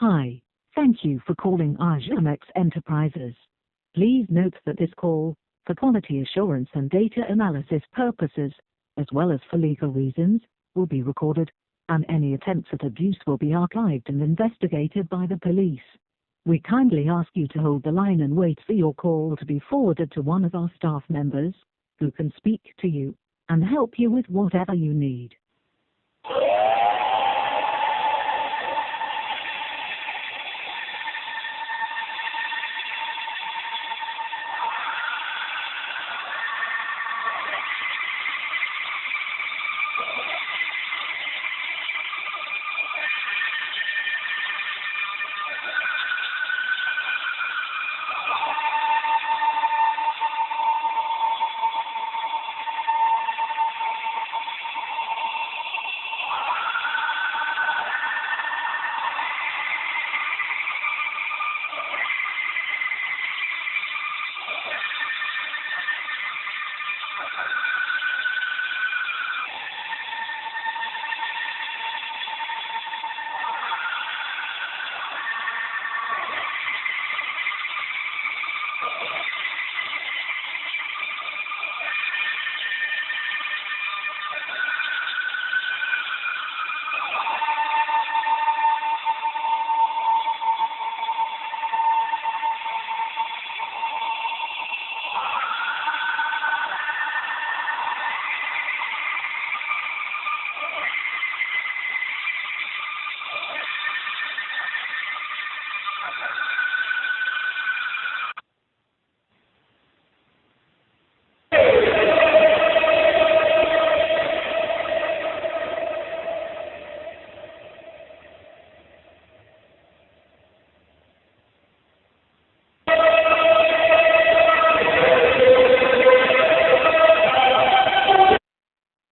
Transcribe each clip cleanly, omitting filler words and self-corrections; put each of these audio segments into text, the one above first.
Hi, thank you for calling Argemex Enterprises. Please note that this call, for quality assurance and data analysis purposes, as well as for legal reasons, will be recorded, and any attempts at abuse will be archived and investigated by the police. We kindly ask you to hold the line and wait for your call to be forwarded to one of our staff members, who can speak to you and help you with whatever you need.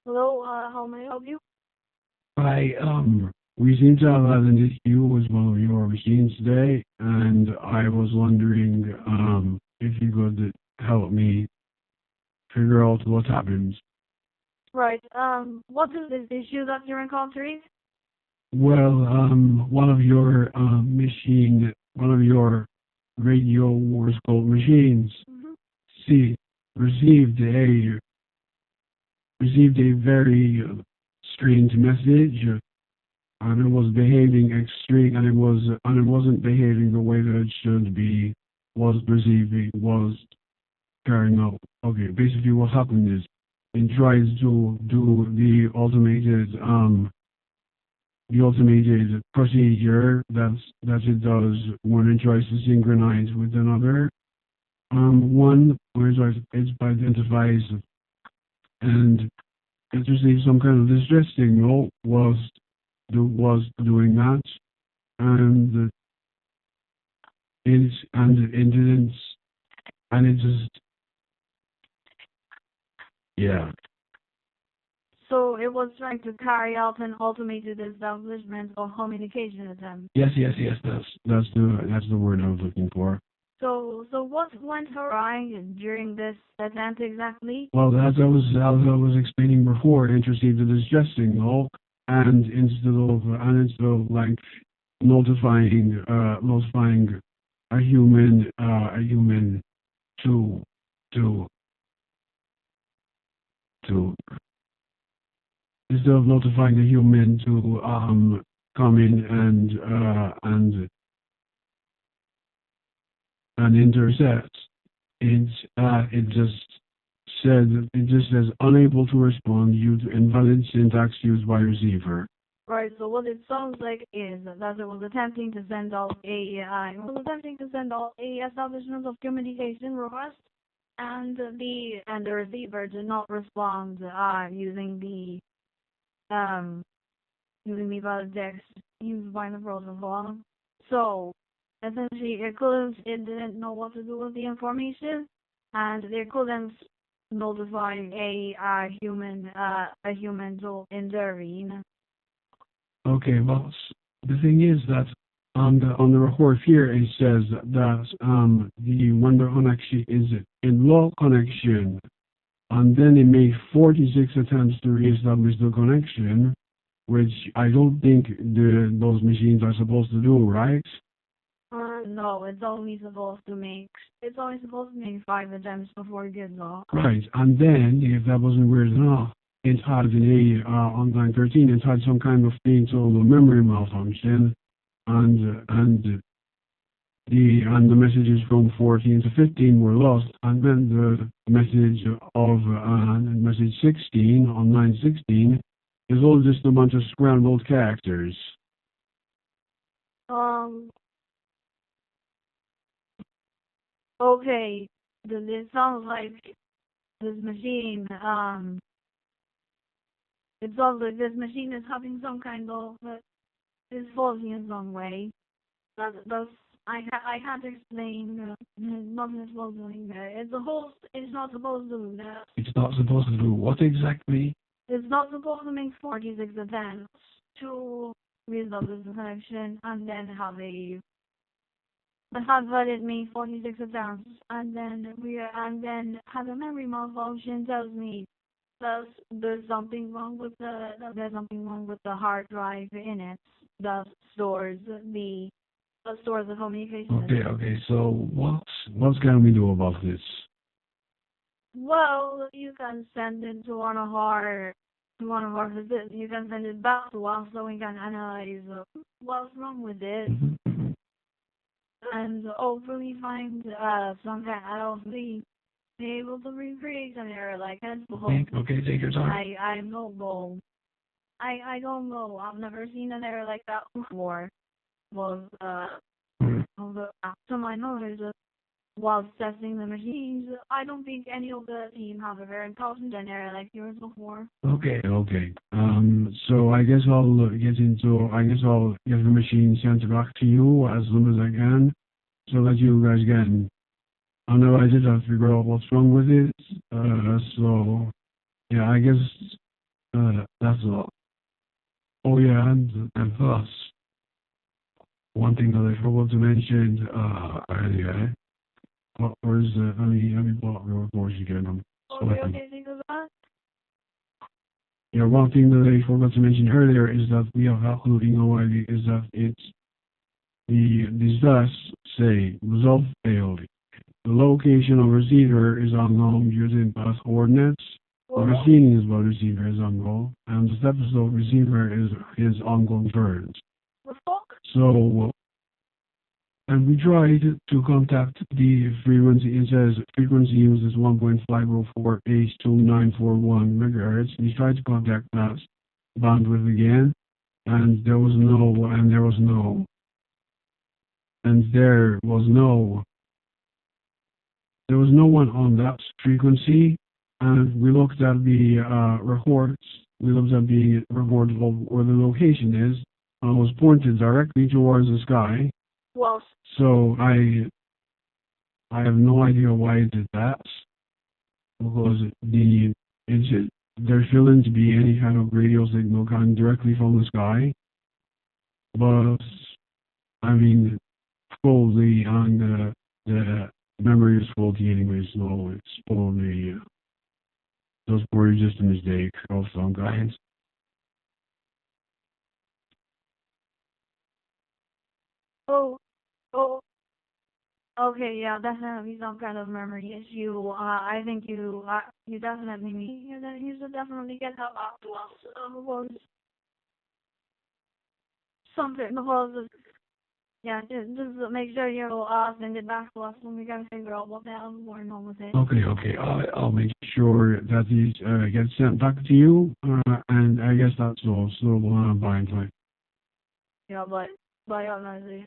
Hello, how may I help you? Hi, we seem to have had an issue with one of your machines today, and I was wondering, if you could help me figure out what happened. Right, what is this issue that you're encountering? Well, one of your, one of your radio Morse code machines, see, received a, received a very strange message, and it was behaving extreme, and it wasn't behaving the way that it should be, was carrying out. Okay, basically what happened is, it tries to do the automated procedure that it does when it tries to synchronize with another. One where it identifies and it receives some kind of distress signal was doing that, and it just, yeah. So it was trying to carry out an automated establishment of communication attempt. Yes, that's the word I was looking for. So what went awry during this attempt exactly? Well, as I was explaining before, it received a distress signal, and instead of like notifying a human to instead of notifying a human to come in and intercept, it just says unable to respond due to invalid syntax used by receiver. Right, so what it sounds like is that it was attempting to send out a establishment of communication request, and the receiver did not respond using the valid text used by the protocol. So essentially it didn't know what to do with the information, and it couldn't notify a human to intervene. Okay, well, the thing is that on the report here it says that when the connection is in low connection, and then it made 46 attempts to reestablish the connection, which I don't think those machines are supposed to do, right? No, it's only supposed to make 5 attempts before it gets off. Right, and then, if that wasn't weird enough, it had on line 13, it had some kind of fatal memory malfunction, and the messages from 14 to 15 were lost, and then the message message 16 on line 16 is all just a bunch of scrambled characters. Okay, this sounds like this machine, it sounds like this machine is having some kind of, is faulty in some way. I had to explain, nothing is supposed to do that. It's not supposed to do that. It's not supposed to do what exactly? It's not supposed to make 46 attempts to resolve this connection and then have it make 46 attempts and then have a memory malfunction tells me that there's something wrong with the hard drive in it that stores the communication. Okay, so what can we do about this? Well, you can send it to one of our visits. You can send it back to us so we can analyze what's wrong with it and hopefully find some kind. I'll be able to recreate an error like that before. Okay, take your time. I don't know. I don't know. I've never seen an error like that before. To my knowledge, while testing the machines, I don't think any of the team have ever encountered an error like yours before. Okay. So I guess I'll get the machine sent back to you as soon as I can, so that you guys can analyze it and figure out what's wrong with it. So yeah, I guess that's all. Oh yeah, and thus, one thing that I forgot to mention earlier. What was let me pull up your reports again. Okay, think of that. Yeah, one thing that I forgot to mention earlier is that we have absolutely no idea is that these does say result failed. The location of receiver is unknown using path coordinates. The receiving is what receiver is unknown, and the status of receiver is unconfirmed. What the fuck? So, and we tried to contact the frequency. It says frequency used is 1.504 H2941 megahertz. We tried to contact that bandwidth again, and there was no one on that frequency. And we looked at the records. We looked at the record of where the location is, and it was pointed directly towards the sky. Well, so I have no idea why it did that, because there shouldn't be any kind of radio signal coming directly from the sky. But I mean, faulty, and the memory is faulty anyway, so it's probably those were just a mistake of some guys. Okay, yeah, definitely some kind of memory issue. I think you definitely should definitely get help out to us. Was something because yeah, just make sure you send it back to us when we gotta figure out what the hell is going on with it. Okay. I'll make sure that these get sent back to you, and I guess that's all. So bye. Yeah, but bye, honestly.